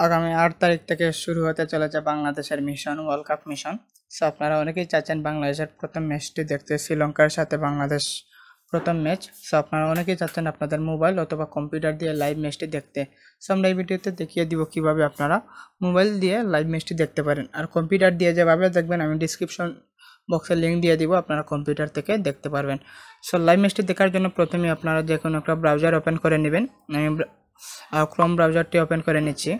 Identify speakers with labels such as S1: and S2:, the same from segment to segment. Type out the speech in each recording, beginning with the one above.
S1: আগামী 8 তারিখ থেকে শুরু হতে চলেছে বাংলাদেশের mission world cup mission. So আপনারা অনেকেই চাচ্ছেন বাংলাদেশের প্রথম ম্যাচটি দেখতে, শ্রীলঙ্কার সাথে বাংলাদেশ প্রথম ম্যাচ। সো আপনারা অনেকেই চাচ্ছেন আপনাদের মোবাইল অথবা কম্পিউটার দিয়ে লাইভ ম্যাচটি দেখতে। সো আমরা এই ভিডিওতে দেখিয়ে দিব কিভাবে আপনারা মোবাইল দিয়ে লাইভ ম্যাচটি দেখতে পারেন, আর কম্পিউটার দিয়ে যেভাবে দেখবেন আমি ডিসক্রিপশন বক্সে লিঙ্ক দিয়ে দিব, আপনারা কম্পিউটার থেকে দেখতে পারবেন। সো লাইভ ম্যাচটি দেখার জন্য প্রথমে আপনারা যে কোনো একটা ব্রাউজার ওপেন করে নেবেন। আমি ক্রোম ব্রাউজারটি ওপেন করে নিচ্ছি।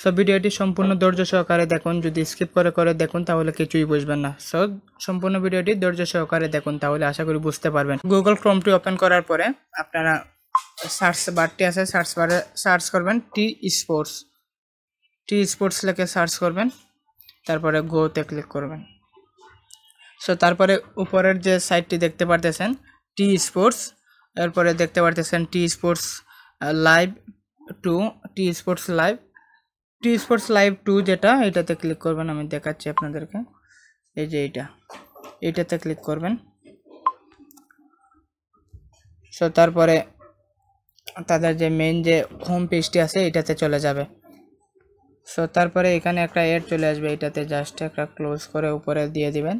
S1: সো ভিডিওটি সম্পূর্ণ ধৈর্য সহকারে দেখুন, যদি স্কিপ করে করে দেখুন তাহলে কিছুই বুঝবেন না। সো সম্পূর্ণ ভিডিওটি ধৈর্য সহকারে দেখুন, তাহলে আশা করি বুঝতে পারবেন। গুগল ক্রোমটি ওপেন করার পরে আপনারা সার্চ বারটি আছে, সার্চ বারে সার্চ করবেন টি স্পোর্টস লিখে সার্চ করবেন, তারপরে গোতে ক্লিক করবেন। সো তারপরে উপরের যে সাইটটি দেখতে পারতেছেন টি স্পোর্টস, এরপরে দেখতে পারতেছেন T Sports live 2, T Sports live 2 যেটা, এটাতে ক্লিক করবেন। আমি দেখাচ্ছি আপনাদেরকে, এই যে এইটাতে ক্লিক করবেন। সো তারপরে তাদের যে মেইন যে হোম পেজটি আছে এটাতে চলে যাবে। সো তারপরে এখানে একটা অ্যাড চলে আসবে, এটাতে জাস্ট একটা ক্লোজ করে উপরে দিয়ে দিবেন।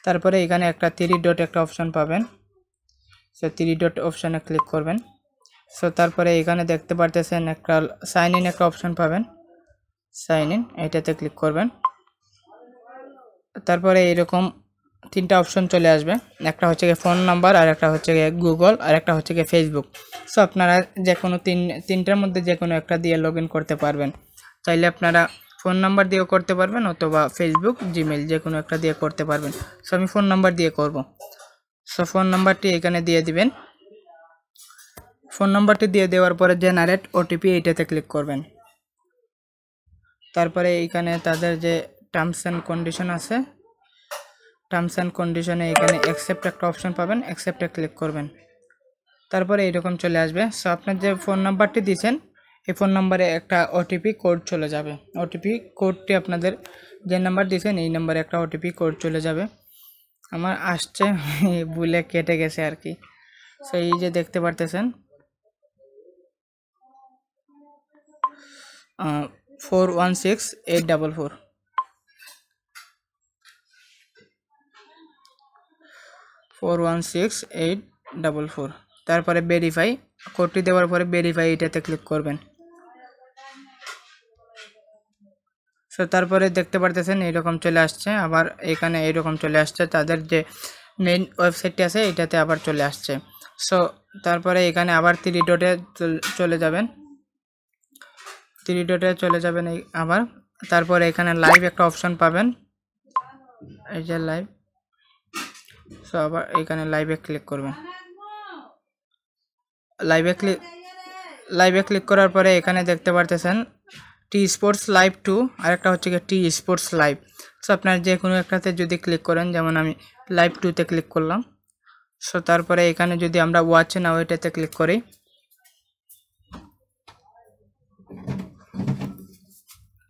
S1: তারপরে এখানে একটা 3 ডট একটা অপশন পাবেন, সো 3 ডট অপশনে ক্লিক করবেন। সো তারপরে এখানে দেখতে পারতেছেন একটা সাইন ইন একটা অপশন পাবেন, সাইন ইন এটাতে ক্লিক করবেন। তারপরে এরকম 3টা অপশন চলে আসবে, একটা হচ্ছে গিয়ে ফোন নাম্বার, আর একটা হচ্ছে গিয়ে গুগল, আর একটা হচ্ছে গিয়ে ফেসবুক। সো আপনারা যে কোনো তিনটার মধ্যে যে কোনো একটা দিয়ে লগ ইন করতে পারবেন। চাইলে আপনারা ফোন নাম্বার দিয়েও করতে পারবেন অথবা ফেসবুক, জিমেল যে কোনো একটা দিয়ে করতে পারবেন। সো আমি ফোন নাম্বার দিয়ে করব। সো ফোন নাম্বারটি এখানে দিয়ে দিবেন। ফোন নাম্বারটি দিয়ে দেওয়ার পরে জেনারেট ওটিপি এইটাতে ক্লিক করবেন। তারপরে এইখানে তাদের যে টার্মস অ্যান্ড কন্ডিশন আছে, টার্মস অ্যান্ড কন্ডিশনে এখানে অ্যাকসেপ্ট একটা অপশন পাবেন, অ্যাকসেপ্টে ক্লিক করবেন। তারপরে এইরকম চলে আসবে। সো আপনার যে ফোন নাম্বারটি দিয়েছেন এই ফোন নাম্বারে একটা ওটিপি কোড চলে যাবে। ওটিপি কোডটি আপনাদের যে নাম্বার দিয়েছেন এই নাম্বারে একটা ওটিপি কোড চলে যাবে। আমার আসছে, ভুলে কেটে গেছে আর কি। সো এই যে দেখতে পারতেছেন 416844 416844। তারপরে ভেরিফাই কোডটি দেওয়ার পরে ভেরিফাই এটাতে ক্লিক করবেন। সো তারপরে দেখতে পারতেছেন এইরকম চলে আসছে, আবার এখানে এইরকম চলে আসছে, তাদের যে মেইন ওয়েবসাইটটি আছে এটাতে আবার চলে আসছে। সো তারপরে এখানে আবার 3 ডটে চলে যাবেন, 3 ডটে চলে যাবেন আবার। তারপরে এখানে লাইভ একটা অপশন পাবেন, এই যে লাইভ। সো আবার এখানে লাইভে ক্লিক করবেন। লাইভে ক্লিক করার পরে এখানে দেখতে পারতেছেন টি স্পোর্টস লাইভ 2, আর একটা হচ্ছে কি টি স্পোর্টস লাইভ। সো আপনার যে কোনো একটাতে যদি ক্লিক করেন, যেমন আমি লাইভ 2তে ক্লিক করলাম। সো তারপরে এখানে যদি আমরা ওয়াচ নাও এটাতে ক্লিক করি,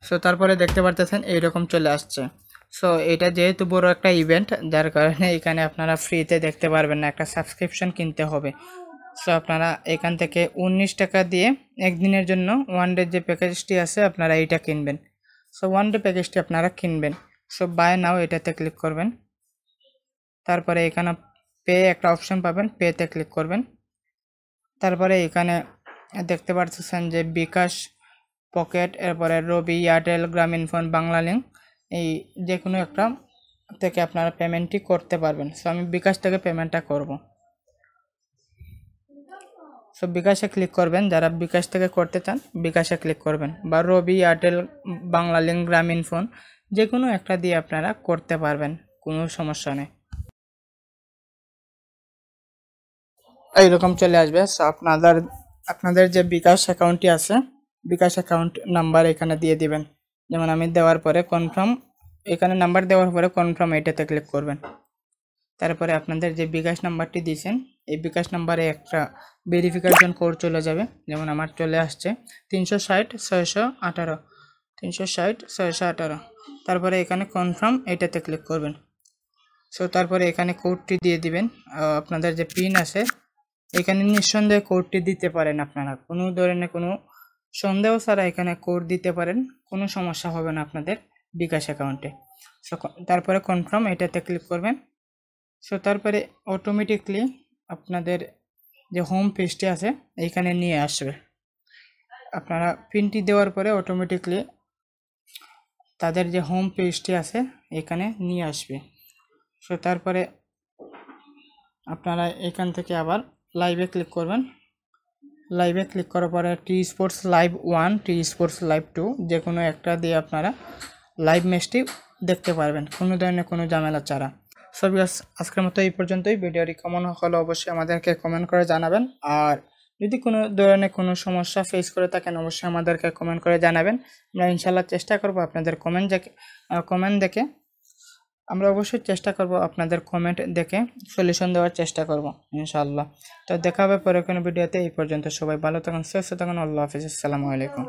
S1: সো তারপরে দেখতে পারতেছেন এইরকম চলে আসছে। সো এটা যেহেতু বড় একটা ইভেন্ট, যার কারণে এখানে আপনারা ফ্রিতে দেখতে পারবেন না, একটা সাবস্ক্রিপশন কিনতে হবে। সো আপনারা এখান থেকে 19 টাকা দিয়ে একদিনের জন্য ওয়ান ডে যে প্যাকেজটি আছে আপনারা এইটা কিনবেন। সো ওয়ান ডে প্যাকেজটি আপনারা কিনবেন। সো বাই নাও এটাতে ক্লিক করবেন। তারপরে এখানে পে একটা অপশন পাবেন, পেতে ক্লিক করবেন। তারপরে এখানে দেখতে পাচ্ছেন যে বিকাশ, পকেট, এরপরে রবি, এয়ারটেল, গ্রামীণ ফোন, বাংলালিংক, এই যে কোনো একটা থেকে আপনারা পেমেন্টটি করতে পারবেন। সো আমি বিকাশ থেকে পেমেন্টটা করব। সো বিকাশে ক্লিক করবেন, যারা বিকাশ থেকে করতে চান বিকাশে ক্লিক করবেন, বা রবি, এয়ারটেল, বাংলালিংক, গ্রামীণ ফোন যে কোনো একটা দিয়ে আপনারা করতে পারবেন, কোনো সমস্যা নেই। এইরকম চলে আসবে। সো আপনাদের যে বিকাশ অ্যাকাউন্টটি আছে, বিকাশ অ্যাকাউন্ট নাম্বার এখানে দিয়ে দিবেন। যেমন আমি দেওয়ার পরে কনফার্ম, এখানে নাম্বার দেওয়ার পরে কনফার্ম এটাতে ক্লিক করবেন। তারপরে আপনাদের যে বিকাশ নাম্বারটি দিয়েছেন এই বিকাশ নাম্বারে একটা ভেরিফিকেশন কোড চলে যাবে, যেমন আমার চলে আসছে 360 618, 360 618। তারপরে এখানে কনফার্ম এটাতে ক্লিক করবেন। সো তারপরে এখানে কোডটি দিয়ে দিবেন। আপনাদের যে পিন আছে এখানে নিঃসন্দেহে কোডটি দিতে পারেন, আপনারা কোনো ধরনের কোনো সন্দেহ ছাড়া এখানে কোড দিতে পারেন, কোনো সমস্যা হবে না আপনাদের বিকাশ অ্যাকাউন্টে। সো তারপরে কনফার্ম এটাতে ক্লিক করবেন। সো তারপরে অটোমেটিকলি আপনাদের যে হোম পেজটি আছে এইখানে নিয়ে আসবে। আপনারা পিনটি দেওয়ার পরে অটোমেটিকলি তাদের যে হোম পেজটি আছে এখানে নিয়ে আসবে। সো তারপরে আপনারা এখান থেকে আবার লাইভে ক্লিক করবেন। লাইভে ক্লিক করার পরে T Sports live 1, T Sports live 2 যে কোনো একটা দিয়ে আপনারা লাইভ ম্যাচটি দেখতে পারবেন কোনো ধরনের কোনো ঝামেলা ছাড়া। সো ভিউয়ার্স, আজকের মতো এই পর্যন্তই। ভিডিওটি কেমন হলো অবশ্যই আমাদেরকে কমেন্ট করে জানাবেন। আর যদি কোনো ধরনের কোনো সমস্যা ফেস করে থাকেন অবশ্যই আমাদেরকে কমেন্ট করে জানাবেন। আমরা ইনশাল্লাহ চেষ্টা করব আপনাদের কমেন্ট দেখে আমরা অবশ্যই চেষ্টা করব আপনাদের কমেন্ট দেখে সলিউশন দেওয়ার চেষ্টা করব ইনশাআল্লাহ। তো দেখা হবে পরে কোনো ভিডিওতে। এই পর্যন্ত সবাই ভালো থাকুন, সুস্থ থাকুন। আল্লাহ হাফিজ, আসসালামু আলাইকুম।